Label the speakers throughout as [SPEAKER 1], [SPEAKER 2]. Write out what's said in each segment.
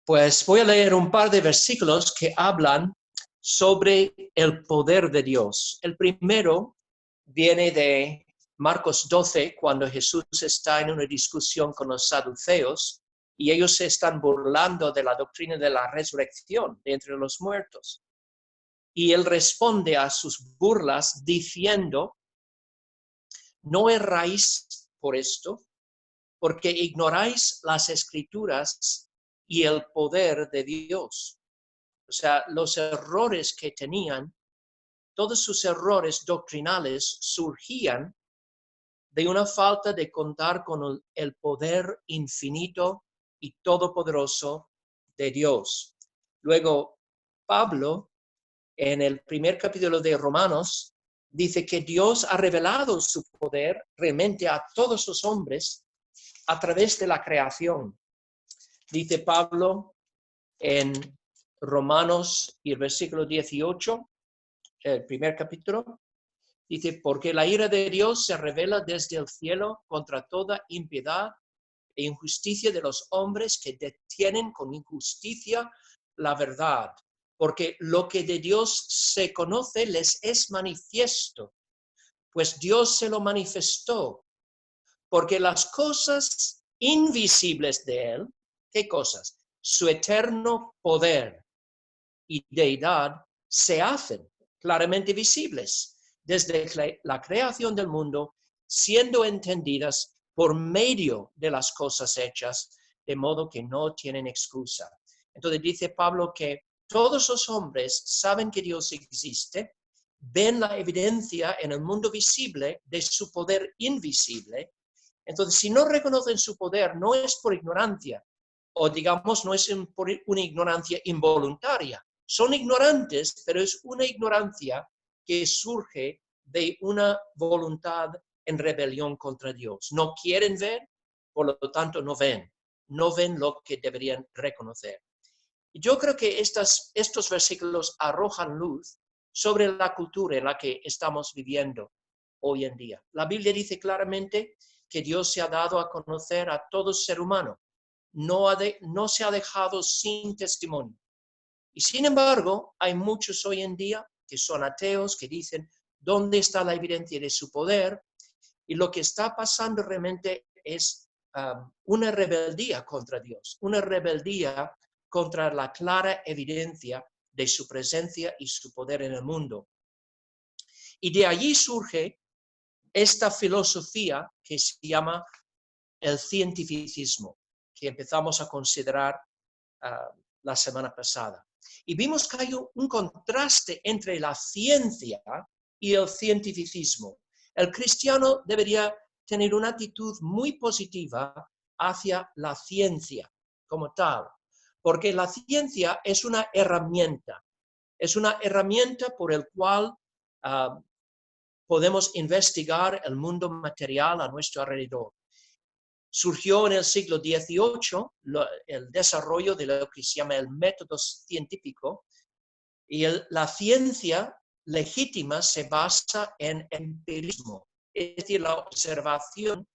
[SPEAKER 1] Pues voy a leer un par de versículos que hablan sobre el poder de Dios. El primero viene de Marcos 12, cuando Jesús está en una discusión con los saduceos y ellos se están burlando de la doctrina de la resurrección de entre los muertos. Y él responde a sus burlas diciendo: no erráis por esto, porque ignoráis las Escrituras y el poder de Dios. O sea, los errores que tenían, todos sus errores doctrinales surgían de una falta de contar con el poder infinito y todopoderoso de Dios. Luego, Pablo, en el primer capítulo de Romanos, dice que Dios ha revelado su poder realmente a todos los hombres a través de la creación. Dice Pablo en Romanos y el versículo 18, el primer capítulo, dice: porque la ira de Dios se revela desde el cielo contra toda impiedad e injusticia de los hombres que detienen con injusticia la verdad. Porque lo que de Dios se conoce les es manifiesto, pues Dios se lo manifestó. Porque las cosas invisibles de Él, ¿qué cosas? Su eterno poder y deidad se hacen claramente visibles desde la creación del mundo, siendo entendidas por medio de las cosas hechas, de modo que no tienen excusa. Entonces dice Pablo que todos los hombres saben que Dios existe, ven la evidencia en el mundo visible de su poder invisible. Entonces, si no reconocen su poder, no es por ignorancia, o digamos, no es por una ignorancia involuntaria. Son ignorantes, pero es una ignorancia que surge de una voluntad en rebelión contra Dios. No quieren ver, por lo tanto no ven lo que deberían reconocer. Yo creo que estos versículos arrojan luz sobre la cultura en la que estamos viviendo hoy en día. La Biblia dice claramente que Dios se ha dado a conocer a todo ser humano. No se ha dejado sin testimonio. Y sin embargo, hay muchos hoy en día que son ateos, que dicen: ¿dónde está la evidencia de su poder? Y lo que está pasando realmente es una rebeldía contra Dios, una rebeldía contra la clara evidencia de su presencia y su poder en el mundo. Y de allí surge esta filosofía que se llama el cientificismo, que empezamos a considerar la semana pasada. Y vimos que hay un contraste entre la ciencia y el cientificismo. El cristiano debería tener una actitud muy positiva hacia la ciencia como tal, porque la ciencia es una herramienta por el cual podemos investigar el mundo material a nuestro alrededor. Surgió en el siglo XVIII el desarrollo de lo que se llama el método científico, y la ciencia legítima se basa en empirismo, es decir, la observación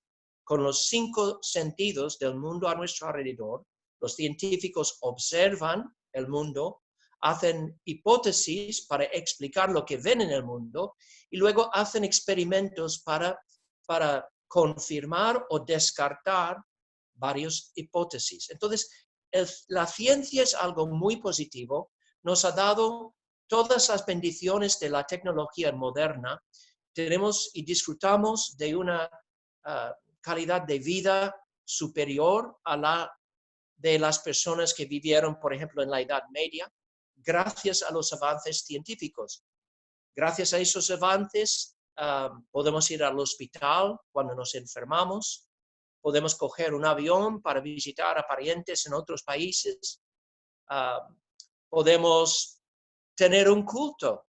[SPEAKER 1] con los 5 sentidos del mundo a nuestro alrededor. Los científicos observan el mundo, hacen hipótesis para explicar lo que ven en el mundo y luego hacen experimentos para confirmar o descartar varias hipótesis. Entonces, la ciencia es algo muy positivo, nos ha dado todas las bendiciones de la tecnología moderna, tenemos y disfrutamos de una calidad de vida superior a la de las personas que vivieron, por ejemplo, en la Edad Media, gracias a los avances científicos. Gracias a esos avances podemos ir al hospital cuando nos enfermamos, podemos coger un avión para visitar a parientes en otros países, podemos tener un culto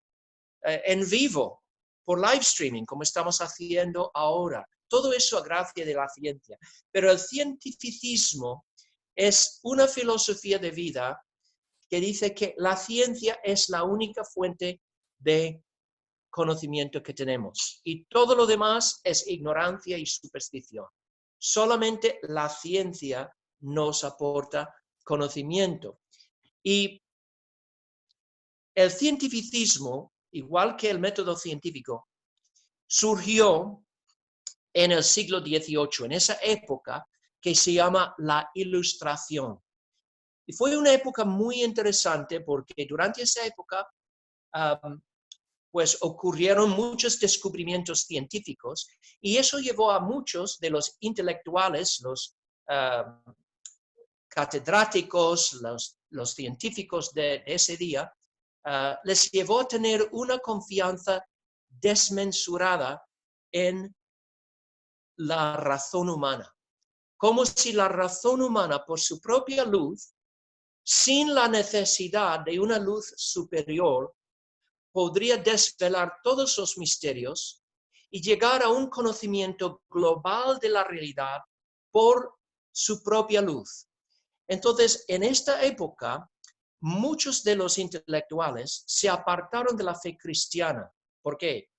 [SPEAKER 1] en vivo por live streaming, como estamos haciendo ahora. Todo eso a gracia de la ciencia. Pero el cientificismo es una filosofía de vida que dice que la ciencia es la única fuente de conocimiento que tenemos y todo lo demás es ignorancia y superstición. Solamente la ciencia nos aporta conocimiento. Y el cientificismo, igual que el método científico, surgió en el siglo XVIII, en esa época que se llama la Ilustración. Y fue una época muy interesante porque durante esa época pues ocurrieron muchos descubrimientos científicos y eso llevó a muchos de los intelectuales, los catedráticos, los científicos de ese día, les llevó a tener una confianza desmesurada en la razón humana, como si la razón humana por su propia luz, sin la necesidad de una luz superior, podría desvelar todos los misterios y llegar a un conocimiento global de la realidad por su propia luz. Entonces, en esta época, muchos de los intelectuales se apartaron de la fe cristiana. ¿Por qué?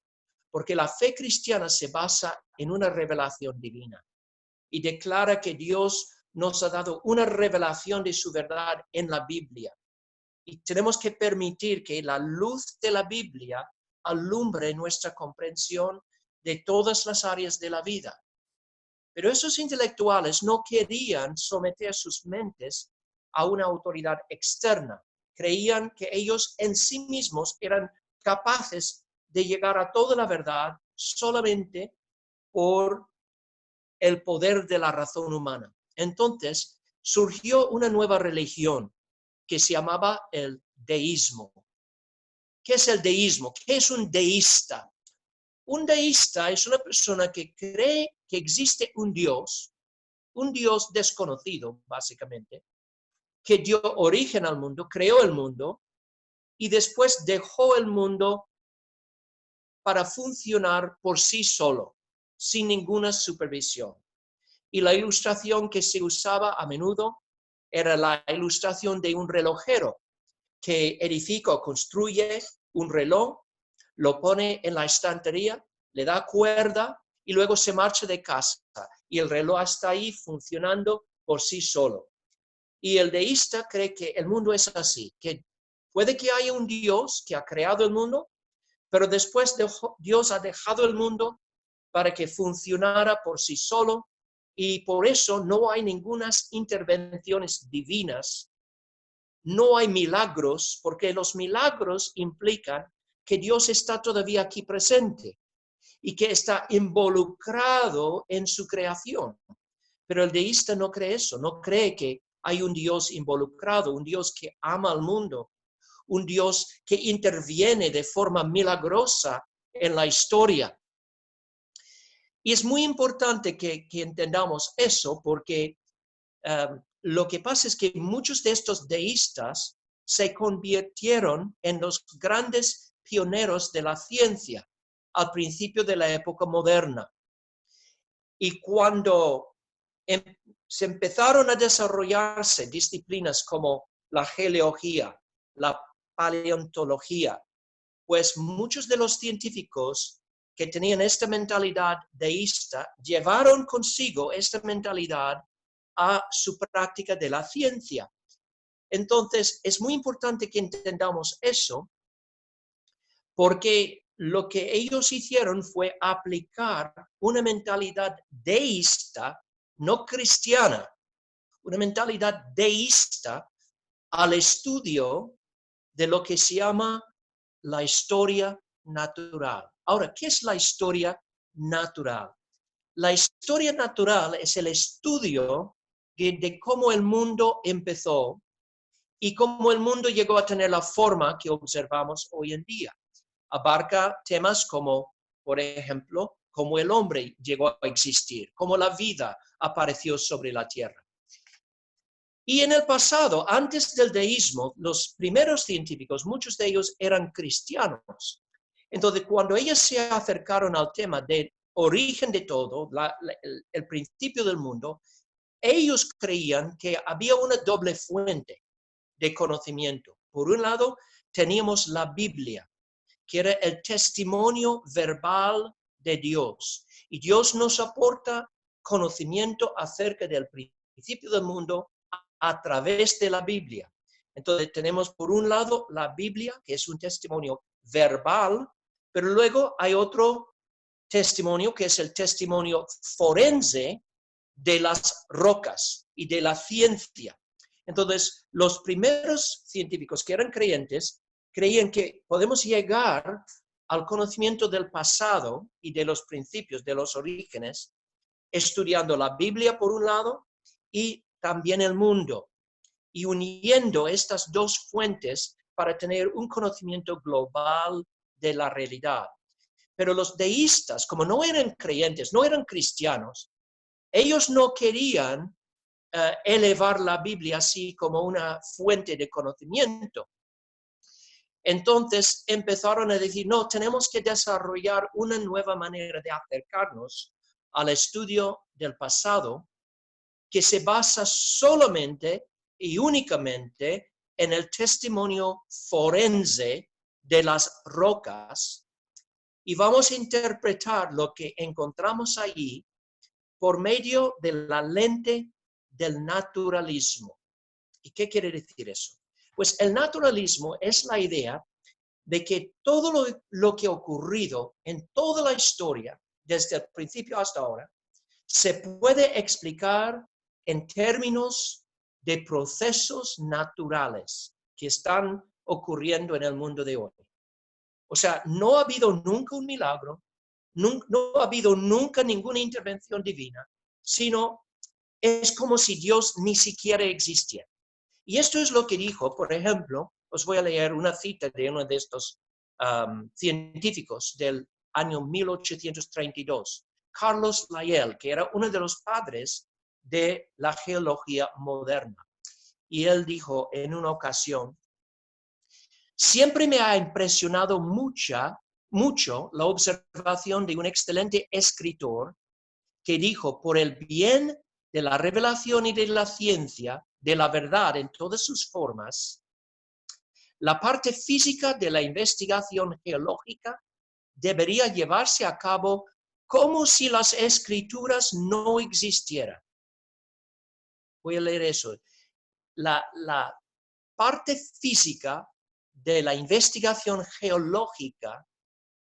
[SPEAKER 1] Porque la fe cristiana se basa en una revelación divina y declara que Dios nos ha dado una revelación de su verdad en la Biblia. Y tenemos que permitir que la luz de la Biblia alumbre nuestra comprensión de todas las áreas de la vida. Pero esos intelectuales no querían someter sus mentes a una autoridad externa. Creían que ellos en sí mismos eran capaces de llegar a toda la verdad solamente por el poder de la razón humana. Entonces surgió una nueva religión que se llamaba el deísmo. ¿Qué es el deísmo? ¿Qué es un deísta? Un deísta es una persona que cree que existe un Dios desconocido, básicamente, que dio origen al mundo, creó el mundo y después dejó el mundo para funcionar por sí solo, sin ninguna supervisión. Y la ilustración que se usaba a menudo era la ilustración de un relojero que edifica o construye un reloj, lo pone en la estantería, le da cuerda y luego se marcha de casa. Y el reloj está ahí funcionando por sí solo. Y el deísta cree que el mundo es así, que puede que haya un Dios que ha creado el mundo, pero después Dios ha dejado el mundo para que funcionara por sí solo y por eso no hay ninguna intervenciones divinas, no hay milagros, porque los milagros implican que Dios está todavía aquí presente y que está involucrado en su creación. Pero el deísta no cree eso, no cree que hay un Dios involucrado, un Dios que ama al mundo, un Dios que interviene de forma milagrosa en la historia. Y es muy importante que entendamos eso porque lo que pasa es que muchos de estos deístas se convirtieron en los grandes pioneros de la ciencia al principio de la época moderna. Y cuando se empezaron a desarrollarse disciplinas como la geología, la paleontología, pues muchos de los científicos que tenían esta mentalidad deísta llevaron consigo esta mentalidad a su práctica de la ciencia. Entonces, es muy importante que entendamos eso, porque lo que ellos hicieron fue aplicar una mentalidad deísta, no cristiana, una mentalidad deísta al estudio de lo que se llama la historia natural. Ahora, ¿qué es la historia natural? La historia natural es el estudio de cómo el mundo empezó y cómo el mundo llegó a tener la forma que observamos hoy en día. Abarca temas como, por ejemplo, cómo el hombre llegó a existir, cómo la vida apareció sobre la tierra. Y en el pasado, antes del deísmo, los primeros científicos, muchos de ellos eran cristianos. Entonces, cuando ellos se acercaron al tema del origen de todo, el principio del mundo, ellos creían que había una doble fuente de conocimiento. Por un lado, teníamos la Biblia, que era el testimonio verbal de Dios. Y Dios nos aporta conocimiento acerca del principio del mundo a través de la Biblia. Entonces tenemos por un lado la Biblia, que es un testimonio verbal, pero luego hay otro testimonio que es el testimonio forense de las rocas y de la ciencia. Entonces, los primeros científicos que eran creyentes creían que podemos llegar al conocimiento del pasado y de los principios, de los orígenes, estudiando la Biblia por un lado y también el mundo, y uniendo estas dos fuentes para tener un conocimiento global de la realidad. Pero los deístas, como no eran creyentes, no eran cristianos, ellos no querían elevar la Biblia así como una fuente de conocimiento. Entonces empezaron a decir, no, tenemos que desarrollar una nueva manera de acercarnos al estudio del pasado que se basa solamente y únicamente en el testimonio forense de las rocas, y vamos a interpretar lo que encontramos allí por medio de la lente del naturalismo. ¿Y qué quiere decir eso? Pues el naturalismo es la idea de que todo lo que ha ocurrido en toda la historia, desde el principio hasta ahora, se puede explicar en términos de procesos naturales que están ocurriendo en el mundo de hoy. O sea, no ha habido nunca un milagro, no ha habido nunca ninguna intervención divina, sino es como si Dios ni siquiera existiera. Y esto es lo que dijo, por ejemplo, os voy a leer una cita de uno de estos científicos del año 1832, Carlos Lyell, que era uno de los padres de la geología moderna. Y él dijo en una ocasión, siempre me ha impresionado mucho la observación de un excelente escritor que dijo, por el bien de la revelación y de la ciencia, de la verdad en todas sus formas, la parte física de la investigación geológica debería llevarse a cabo como si las escrituras no existieran. Voy a leer eso. La parte física de la investigación geológica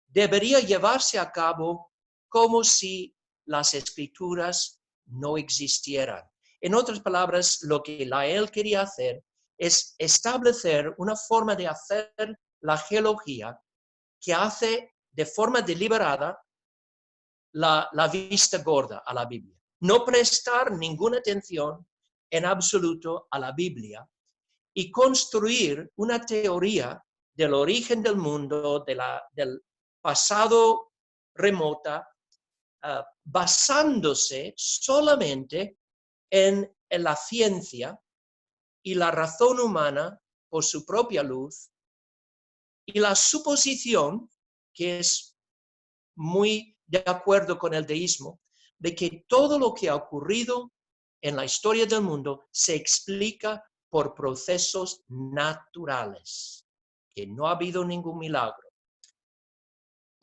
[SPEAKER 1] debería llevarse a cabo como si las escrituras no existieran. En otras palabras, lo que Lyell quería hacer es establecer una forma de hacer la geología que hace de forma deliberada la vista gorda a la Biblia. No prestar ninguna atención en absoluto a la Biblia y construir una teoría del origen del mundo, del pasado remota, basándose solamente en la ciencia y la razón humana por su propia luz, y la suposición, que es muy de acuerdo con el deísmo, de que todo lo que ha ocurrido en la historia del mundo se explica por procesos naturales, que no ha habido ningún milagro.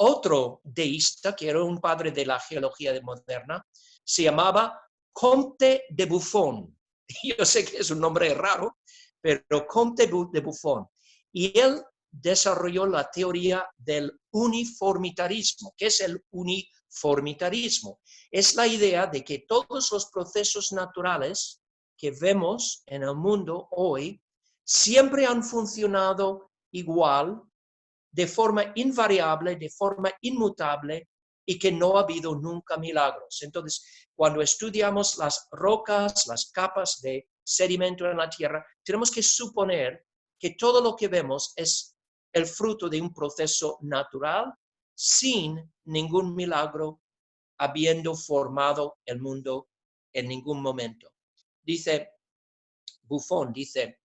[SPEAKER 1] Otro deísta, que era un padre de la geología moderna, se llamaba Comte de Buffon. Yo sé que es un nombre raro, pero Comte de Buffon. Y él desarrolló la teoría del uniformitarismo. ¿Qué es el uniformitarismo? Es la idea de que todos los procesos naturales que vemos en el mundo hoy siempre han funcionado igual, de forma invariable, de forma inmutable, y que no ha habido nunca milagros. Entonces, cuando estudiamos las rocas, las capas de sedimento en la tierra, tenemos que suponer que todo lo que vemos es el fruto de un proceso natural, sin ningún milagro habiendo formado el mundo en ningún momento. Dice Buffon, dice,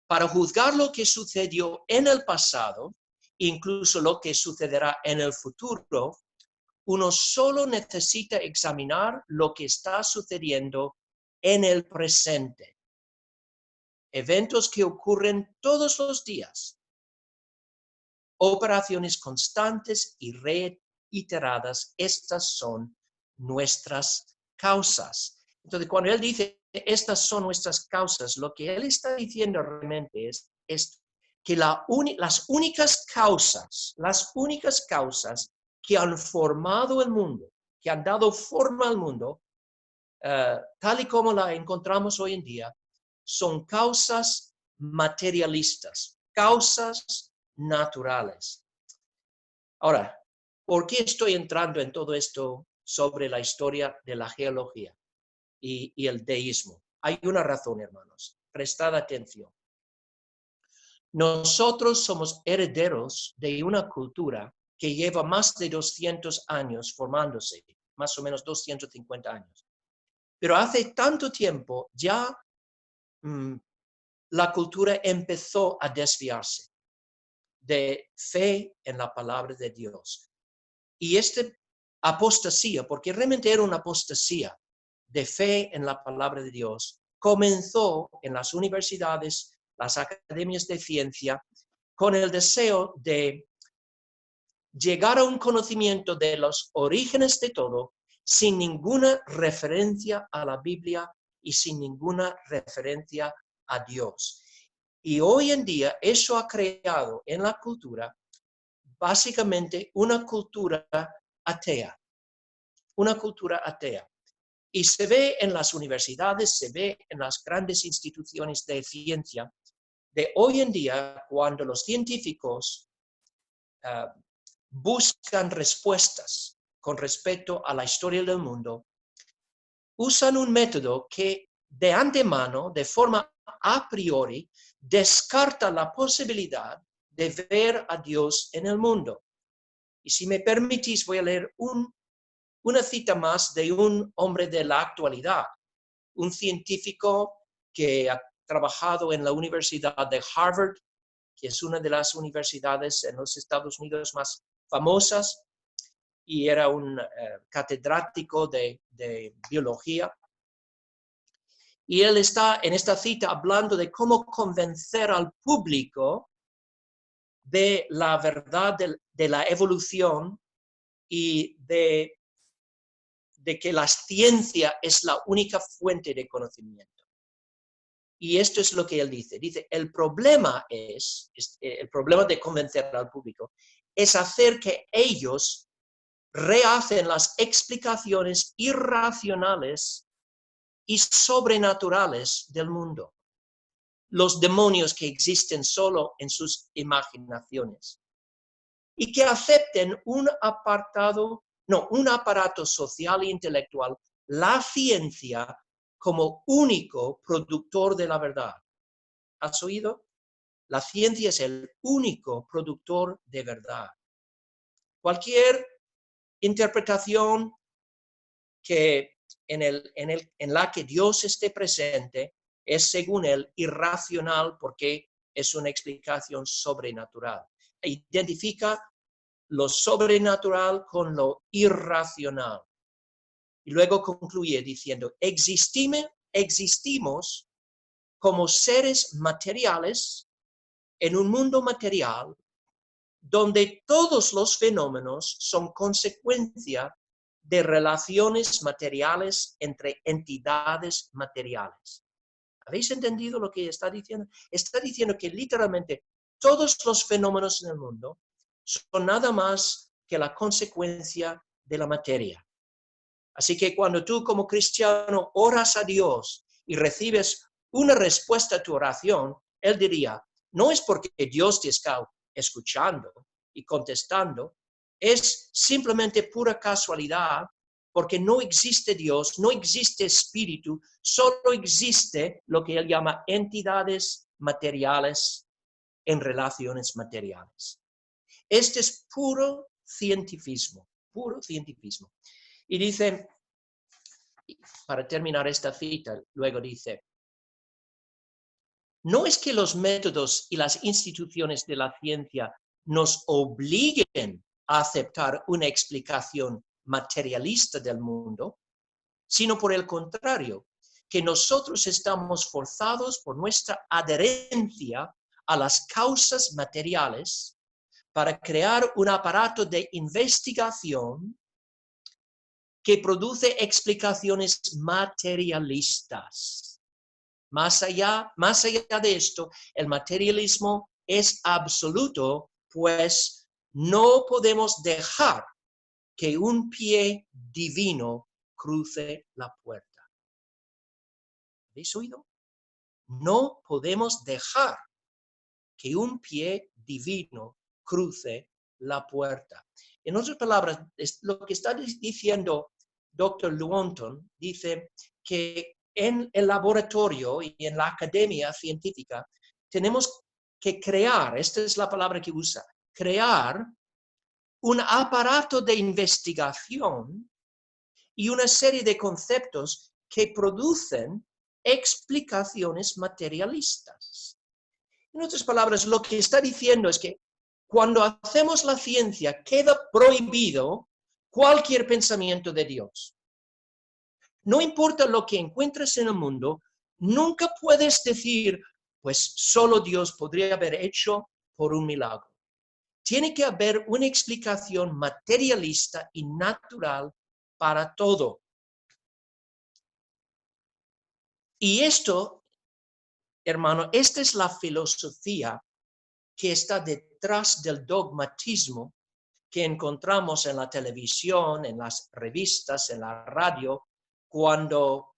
[SPEAKER 1] para juzgar lo que sucedió en el pasado, incluso lo que sucederá en el futuro, uno solo necesita examinar lo que está sucediendo en el presente. Eventos que ocurren todos los días, operaciones constantes y reiteradas, estas son nuestras causas. Entonces, cuando él dice estas son nuestras causas, lo que él está diciendo realmente es que las únicas causas que han formado el mundo, que han dado forma al mundo, tal y como la encontramos hoy en día, son causas materialistas, causas naturales. Ahora, ¿por qué estoy entrando en todo esto sobre la historia de la geología y el deísmo? Hay una razón, hermanos. Prestad atención. Nosotros somos herederos de una cultura que lleva más de 200 años formándose, más o menos 250 años. Pero hace tanto tiempo ya la cultura empezó a desviarse de fe en la palabra de Dios. Y esta apostasía, porque realmente era una apostasía de fe en la palabra de Dios, comenzó en las universidades, las academias de ciencia, con el deseo de llegar a un conocimiento de los orígenes de todo, sin ninguna referencia a la Biblia y sin ninguna referencia a Dios. Y hoy en día eso ha creado en la cultura básicamente una cultura atea. Una cultura atea. Y se ve en las universidades, se ve en las grandes instituciones de ciencia de hoy en día, cuando los científicos buscan respuestas con respecto a la historia del mundo, usan un método que de antemano, de forma a priori, descarta la posibilidad de ver a Dios en el mundo. Y si me permitís, voy a leer una cita más de un hombre de la actualidad, un científico que ha trabajado en la Universidad de Harvard, que es una de las universidades en los Estados Unidos más famosas, y era un catedrático de biología. Y él está en esta cita hablando de cómo convencer al público de la verdad de la evolución y de que la ciencia es la única fuente de conocimiento. Y esto es lo que él dice. Dice, el problema de convencer al público es hacer que ellos rehacen las explicaciones irracionales y sobrenaturales del mundo. Los demonios que existen solo en sus imaginaciones. Y que acepten un aparato social e intelectual, la ciencia, como único productor de la verdad. ¿Has oído? La ciencia es el único productor de verdad. Cualquier interpretación que en la que Dios esté presente es, según él, irracional porque es una explicación sobrenatural. Identifica lo sobrenatural con lo irracional. Y luego concluye diciendo, existimos como seres materiales en un mundo material donde todos los fenómenos son consecuencia de relaciones materiales entre entidades materiales. ¿Habéis entendido lo que está diciendo? Está diciendo que literalmente todos los fenómenos en el mundo son nada más que la consecuencia de la materia. Así que cuando tú como cristiano oras a Dios y recibes una respuesta a tu oración, Él diría, no es porque Dios te está escuchando y contestando, es simplemente pura casualidad, porque no existe Dios, no existe espíritu, solo existe lo que Él llama entidades materiales en relaciones materiales. Este es puro cientifismo, puro cientifismo. Y dice, para terminar esta cita, luego dice, no es que los métodos y las instituciones de la ciencia nos obliguen a aceptar una explicación materialista del mundo, sino por el contrario, que nosotros estamos forzados por nuestra adherencia a las causas materiales para crear un aparato de investigación que produce explicaciones materialistas. Más allá de esto, el materialismo es absoluto, pues no podemos dejar que un pie divino cruce la puerta. ¿Habéis oído? No podemos dejar que un pie divino cruce la puerta. En otras palabras, lo que está diciendo Dr. Lewontin, dice que en el laboratorio y en la academia científica tenemos que crear, esta es la palabra que usa, crear un aparato de investigación y una serie de conceptos que producen explicaciones materialistas. En otras palabras, lo que está diciendo es que cuando hacemos la ciencia queda prohibido cualquier pensamiento de Dios. No importa lo que encuentres en el mundo, nunca puedes decir, pues solo Dios podría haber hecho por un milagro. Tiene que haber una explicación materialista y natural para todo. Y esto, hermano, esta es la filosofía que está detrás del dogmatismo que encontramos en la televisión, en las revistas, en la radio, cuando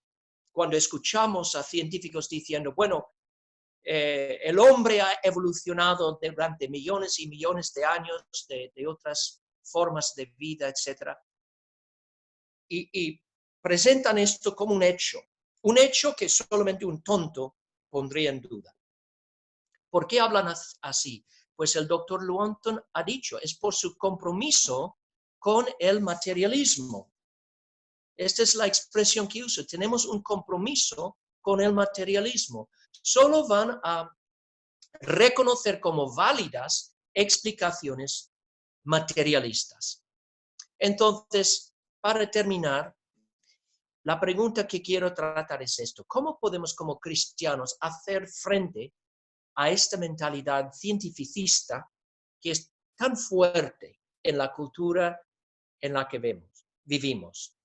[SPEAKER 1] escuchamos a científicos diciendo, bueno, el hombre ha evolucionado durante millones y millones de años de otras formas de vida, etc. Y presentan esto como un hecho que solamente un tonto pondría en duda. ¿Por qué hablan así? Pues el doctor Lewontin ha dicho, es por su compromiso con el materialismo. Esta es la expresión que uso. Tenemos un compromiso con el materialismo. Solo van a reconocer como válidas explicaciones materialistas. Entonces, para terminar, la pregunta que quiero tratar es esto. ¿Cómo podemos como cristianos hacer frente a esta mentalidad cientificista que es tan fuerte en la cultura en la que vivimos?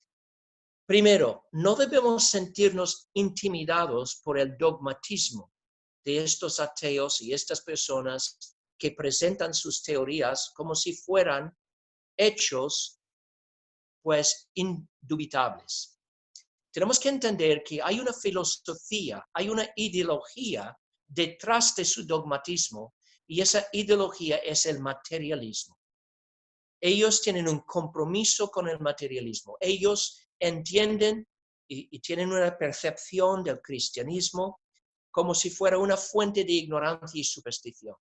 [SPEAKER 1] Primero, no debemos sentirnos intimidados por el dogmatismo de estos ateos y estas personas que presentan sus teorías como si fueran hechos, pues, indubitables. Tenemos que entender que hay una filosofía, hay una ideología detrás de su dogmatismo, y esa ideología es el materialismo. Ellos tienen un compromiso con el materialismo. Ellos entienden y tienen una percepción del cristianismo como si fuera una fuente de ignorancia y superstición.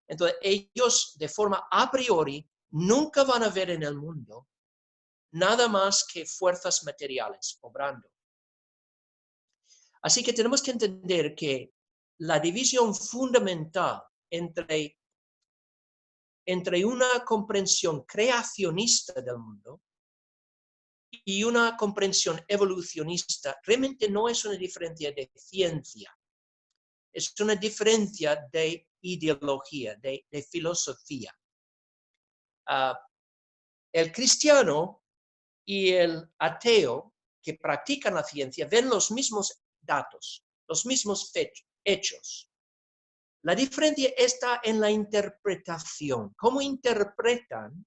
[SPEAKER 1] Entonces, ellos de forma a priori nunca van a ver en el mundo nada más que fuerzas materiales obrando. Así que tenemos que entender que la división fundamental entre una comprensión creacionista del mundo y una comprensión evolucionista realmente no es una diferencia de ciencia, es una diferencia de ideología, de filosofía. El cristiano y el ateo que practican la ciencia ven los mismos datos, los mismos hechos. La diferencia está en la interpretación, cómo interpretan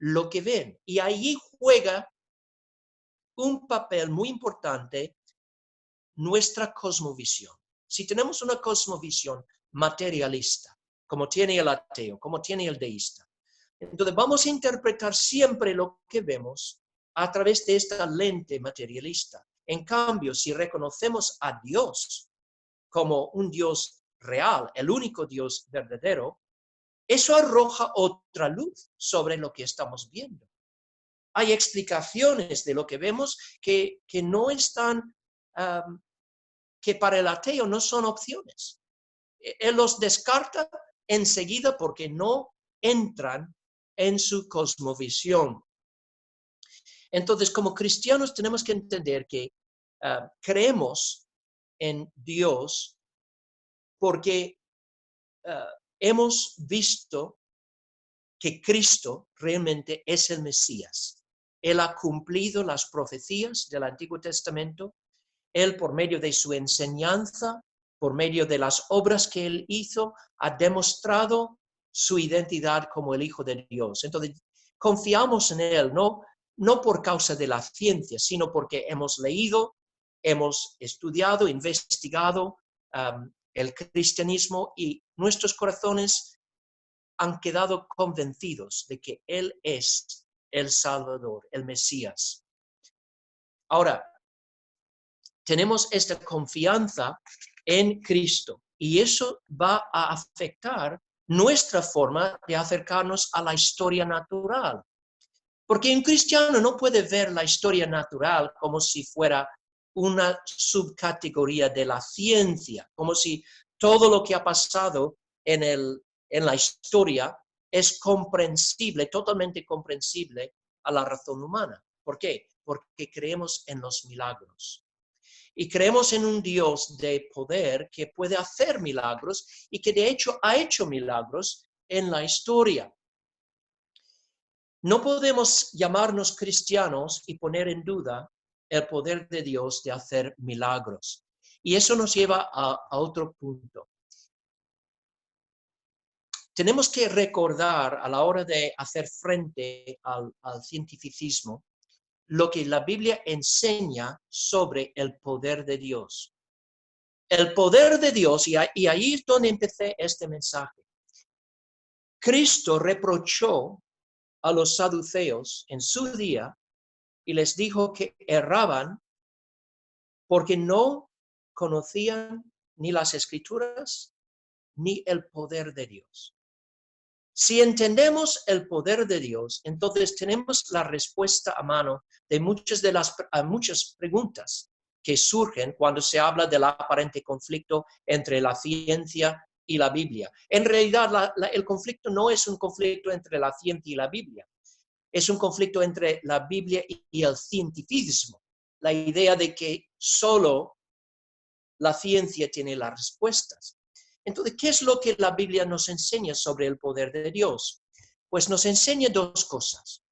[SPEAKER 1] lo que ven. Y allí juega un papel muy importante nuestra cosmovisión. Si tenemos una cosmovisión materialista, como tiene el ateo, como tiene el deísta, entonces vamos a interpretar siempre lo que vemos a través de esta lente materialista. En cambio, si reconocemos a Dios como un Dios real, el único Dios verdadero, eso arroja otra luz sobre lo que estamos viendo. Hay explicaciones de lo que vemos que no están, que para el ateo no son opciones. Él los descarta enseguida porque no entran en su cosmovisión. Entonces, como cristianos tenemos que entender que creemos en Dios porque hemos visto que Cristo realmente es el Mesías. Él ha cumplido las profecías del Antiguo Testamento. Él, por medio de su enseñanza, por medio de las obras que Él hizo, ha demostrado su identidad como el Hijo de Dios. Entonces, confiamos en Él, no por causa de la ciencia, sino porque hemos leído, hemos estudiado, investigado el cristianismo y nuestros corazones han quedado convencidos de que Él es el Salvador, el Mesías. Ahora, tenemos esta confianza en Cristo y eso va a afectar nuestra forma de acercarnos a la historia natural. Porque un cristiano no puede ver la historia natural como si fuera una subcategoría de la ciencia, como si todo lo que ha pasado en la historia es comprensible, totalmente comprensible a la razón humana. ¿Por qué? Porque creemos en los milagros. Y creemos en un Dios de poder que puede hacer milagros y que de hecho ha hecho milagros en la historia. No podemos llamarnos cristianos y poner en duda el poder de Dios de hacer milagros. Y eso nos lleva a otro punto. Tenemos que recordar a la hora de hacer frente al cientificismo lo que la Biblia enseña sobre el poder de Dios. El poder de Dios, y ahí es donde empecé este mensaje. Cristo reprochó a los saduceos en su día y les dijo que erraban porque no conocían ni las Escrituras ni el poder de Dios. Si entendemos el poder de Dios, entonces tenemos la respuesta a mano de muchas preguntas que surgen cuando se habla del aparente conflicto entre la ciencia y la Biblia. En realidad, el conflicto no es un conflicto entre la ciencia y la Biblia. Es un conflicto entre la Biblia y el cientificismo. La idea de que solo la ciencia tiene las respuestas. Entonces, ¿qué es lo que la Biblia nos enseña sobre el poder de Dios? Pues nos enseña dos cosas.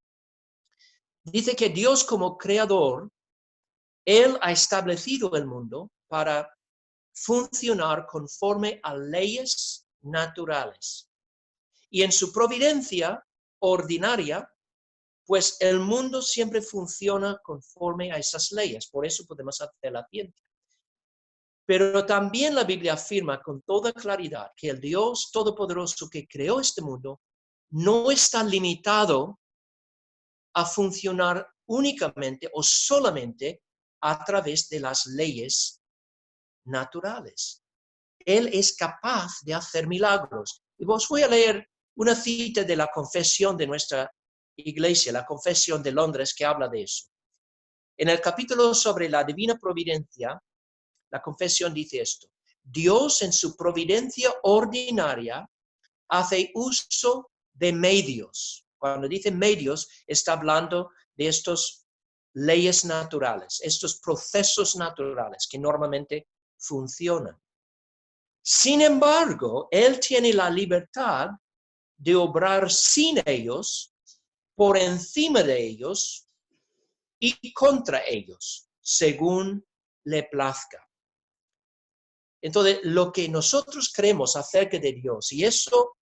[SPEAKER 1] Dice que Dios como creador, Él ha establecido el mundo para funcionar conforme a leyes naturales. Y en su providencia ordinaria, pues el mundo siempre funciona conforme a esas leyes. Por eso podemos hacer la ciencia. Pero también la Biblia afirma con toda claridad que el Dios Todopoderoso que creó este mundo no está limitado a funcionar únicamente o solamente a través de las leyes naturales. Él es capaz de hacer milagros. Y os voy a leer una cita de la confesión de nuestra iglesia, la Confesión de Londres, que habla de eso. En el capítulo sobre la divina providencia, la confesión dice esto: Dios en su providencia ordinaria hace uso de medios. Cuando dice medios, está hablando de estas leyes naturales, estos procesos naturales que normalmente funcionan. Sin embargo, Él tiene la libertad de obrar sin ellos, por encima de ellos y contra ellos, según le plazca. Entonces, lo que nosotros creemos acerca de Dios, y eso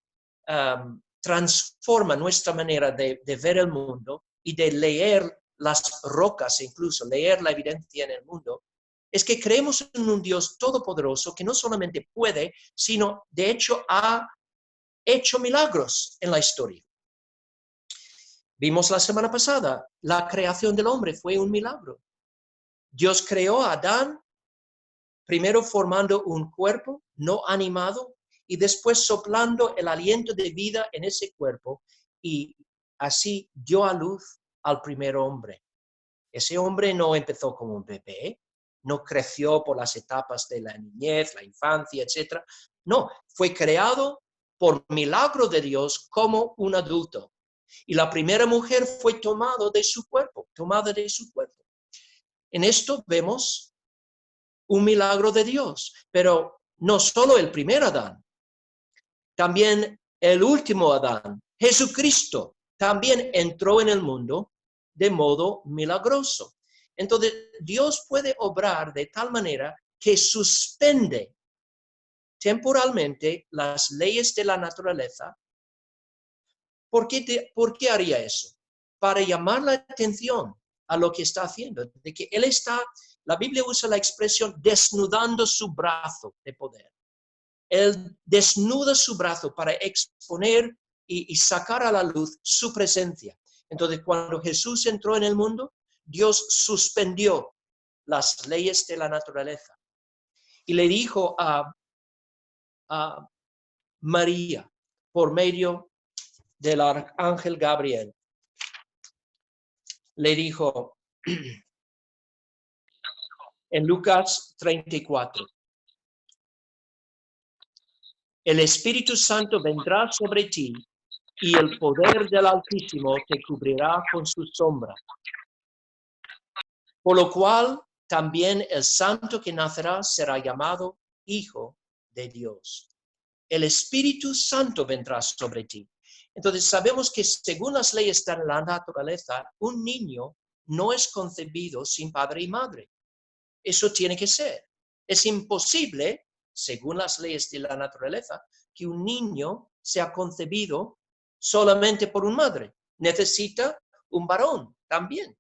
[SPEAKER 1] transforma nuestra manera de ver el mundo y de leer las rocas, incluso leer la evidencia en el mundo, es que creemos en un Dios todopoderoso que no solamente puede, sino de hecho ha hecho milagros en la historia. Vimos la semana pasada, la creación del hombre fue un milagro. Dios creó a Adán, primero formando un cuerpo no animado y después soplando el aliento de vida en ese cuerpo, y así dio a luz al primer hombre. Ese hombre no empezó como un bebé, no creció por las etapas de la niñez, la infancia, etc. No, fue creado por milagro de Dios como un adulto. Y la primera mujer fue tomada de su cuerpo. En esto vemos un milagro de Dios, pero no solo el primer Adán, también el último Adán, Jesucristo, también entró en el mundo de modo milagroso. Entonces, Dios puede obrar de tal manera que suspende temporalmente las leyes de la naturaleza. ¿Por qué haría eso? Para llamar la atención a lo que está haciendo, de que él está, la Biblia usa la expresión desnudando su brazo de poder. Él desnuda su brazo para exponer y sacar a la luz su presencia. Entonces, cuando Jesús entró en el mundo, Dios suspendió las leyes de la naturaleza y le dijo a María, por medio del arcángel Gabriel, le dijo en Lucas 34, el Espíritu Santo vendrá sobre ti y el poder del Altísimo te cubrirá con su sombra. Por lo cual también el santo que nacerá será llamado Hijo de Dios. El Espíritu Santo vendrá sobre ti. Entonces sabemos que según las leyes de la naturaleza, un niño no es concebido sin padre y madre. Eso tiene que ser. Es imposible, según las leyes de la naturaleza, que un niño sea concebido solamente por una madre. Necesita un varón también.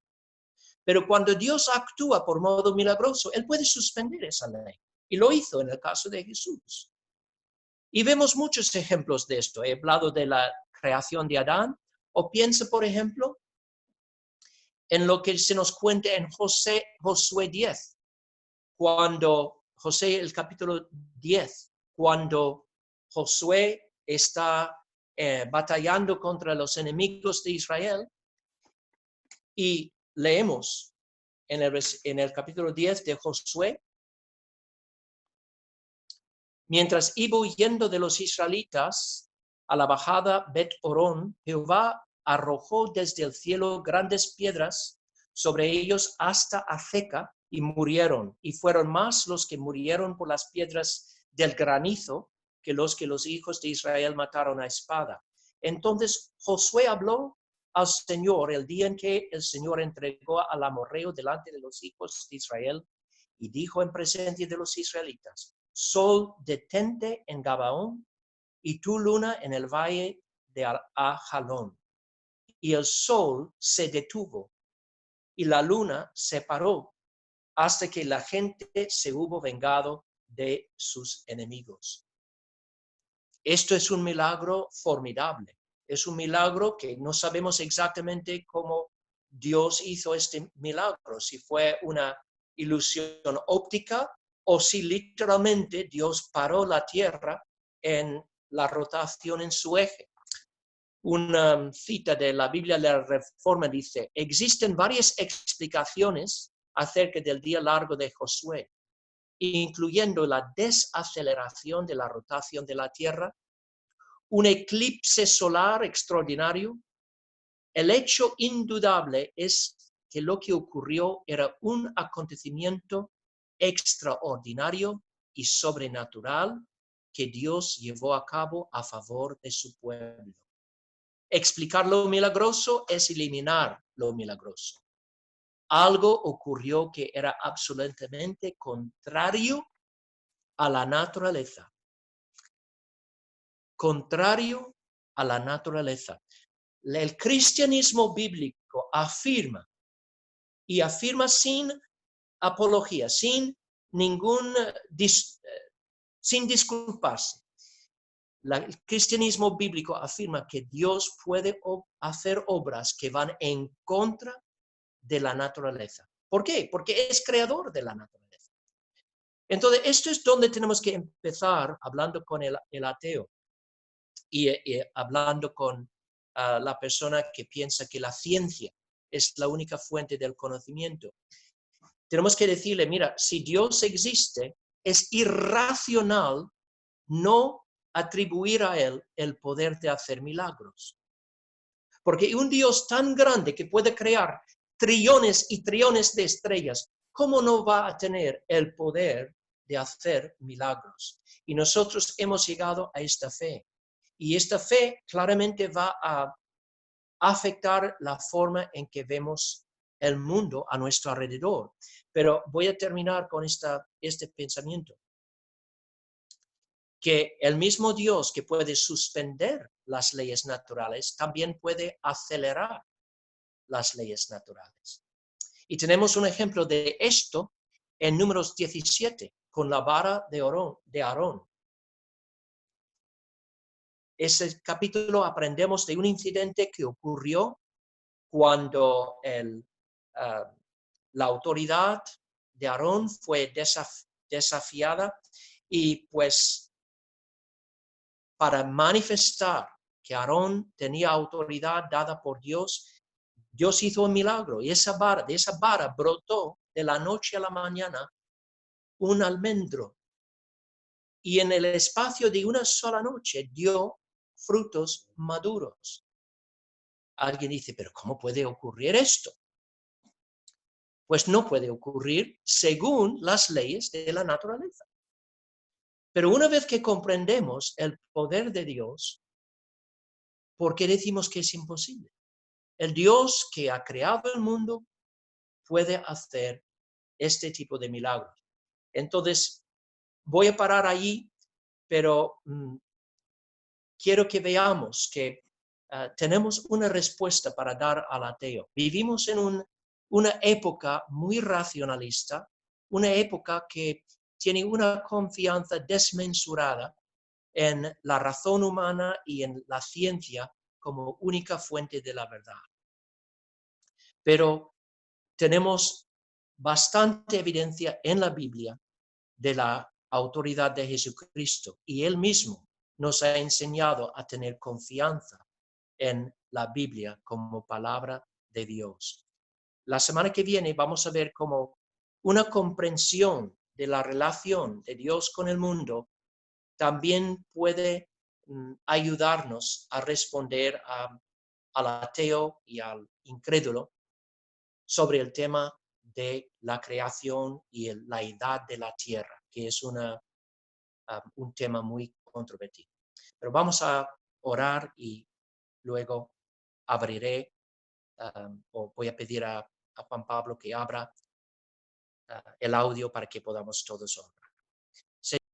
[SPEAKER 1] Pero cuando Dios actúa por modo milagroso, Él puede suspender esa ley. Y lo hizo en el caso de Jesús. Y vemos muchos ejemplos de esto. He hablado de la creación de Adán. O piensa, por ejemplo, en lo que se nos cuenta en Josué 10. Cuando Josué, el capítulo 10, cuando Josué está batallando contra los enemigos de Israel, y leemos en el capítulo 10 de Josué, mientras iba huyendo de los israelitas a la bajada Bet-Orón, Jehová arrojó desde el cielo grandes piedras sobre ellos hasta Azeca y murieron. Y fueron más los que murieron por las piedras del granizo que los hijos de Israel mataron a espada. Entonces Josué habló al Señor el día en que el Señor entregó al amorreo delante de los hijos de Israel y dijo en presencia de los israelitas: Sol, detente en Gabaón, y tu luna en el valle de Ajalón. Y el sol se detuvo, y la luna se paró, hasta que la gente se hubo vengado de sus enemigos. Esto es un milagro formidable. Es un milagro que no sabemos exactamente cómo Dios hizo este milagro, si fue una ilusión óptica o si literalmente Dios paró la tierra en la rotación en su eje. Una cita de la Biblia de la Reforma dice: existen varias explicaciones acerca del día largo de Josué, incluyendo la desaceleración de la rotación de la tierra, un eclipse solar extraordinario. El hecho indudable es que lo que ocurrió era un acontecimiento extraordinario y sobrenatural que Dios llevó a cabo a favor de su pueblo. Explicar lo milagroso es eliminar lo milagroso. Algo ocurrió que era absolutamente contrario a la naturaleza. Contrario a la naturaleza. El cristianismo bíblico afirma, y afirma sin apología, sin disculparse. El cristianismo bíblico afirma que Dios puede hacer obras que van en contra de la naturaleza. ¿Por qué? Porque es creador de la naturaleza. Entonces, esto es donde tenemos que empezar hablando con el ateo y hablando con la persona que piensa que la ciencia es la única fuente del conocimiento. Tenemos que decirle: mira, si Dios existe, es irracional no atribuir a Él el poder de hacer milagros. Porque un Dios tan grande que puede crear trillones y trillones de estrellas, ¿cómo no va a tener el poder de hacer milagros? Y nosotros hemos llegado a esta fe. Y esta fe claramente va a afectar la forma en que vemos el mundo a nuestro alrededor. Pero voy a terminar con este pensamiento. que el mismo Dios que puede suspender las leyes naturales también puede acelerar las leyes naturales. Y tenemos un ejemplo de esto en Números 17, con la vara de Aarón. Ese capítulo aprendemos de un incidente que ocurrió cuando la autoridad de Aarón fue desafiada y pues para manifestar que Aarón tenía autoridad dada por Dios, Dios hizo un milagro y de esa vara brotó de la noche a la mañana un almendro y en el espacio de una sola noche dio frutos maduros. Alguien dice, pero ¿cómo puede ocurrir esto? Pues no puede ocurrir según las leyes de la naturaleza. Pero una vez que comprendemos el poder de Dios, ¿por qué decimos que es imposible? El Dios que ha creado el mundo puede hacer este tipo de milagros. Entonces, voy a parar allí, pero quiero que veamos que tenemos una respuesta para dar al ateo. Vivimos en una época muy racionalista, una época que tiene una confianza desmesurada en la razón humana y en la ciencia como única fuente de la verdad. Pero tenemos bastante evidencia en la Biblia de la autoridad de Jesucristo y Él mismo nos ha enseñado a tener confianza en la Biblia como palabra de Dios. La semana que viene vamos a ver cómo una comprensión de la relación de Dios con el mundo también puede ayudarnos a responder al ateo y al incrédulo sobre el tema de la creación y la edad de la tierra, que es un tema muy controvertido. Pero vamos a orar y luego abriré o voy a pedir a Juan Pablo que abra el audio para que podamos todos orar.